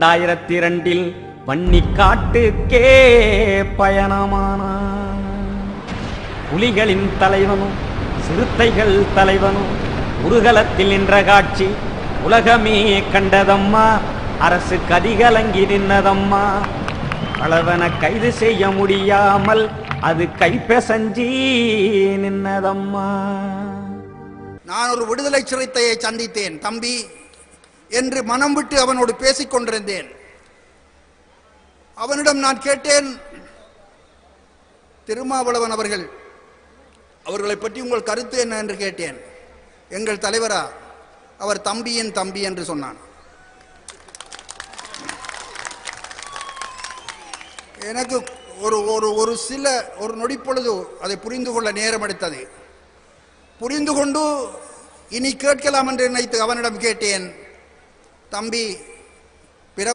2002 வன்னிக்காட்டுக்கே பயணமானான். புலிகளின் தலைவனும் சிறுத்தைகள் தலைவனும் உருகலத்தில் நின்ற காட்சி உலகமே கண்டதம்மா. அரசு கதிகலங்கி நின்னதம்மா. அளவன கைது செய்ய முடியாமல் அது கைப்பெசஞ்சி நின்னதம்மா. நான் ஒரு விடுதலை சிறுத்தையை சந்தித்தேன் தம்பி என்று மனம் விட்டு அவனோடு பேசிக் கொண்டிருந்தேன். அவனிடம் நான் கேட்டேன், திருமாவளவன் அவர்களை பற்றி உங்கள் கருத்து என்ன என்று கேட்டேன். எங்கள் தலைவரா? அவர் தம்பியின் தம்பி என்று சொன்னான். எனக்கு ஒரு நொடிப்பொழுது அதை புரிந்து கொள்ள நேரம் எடுத்தது. புரிந்து கொண்டு இனி கேட்கலாம் என்று நினைத்து அவனிடம் கேட்டேன், தம்பி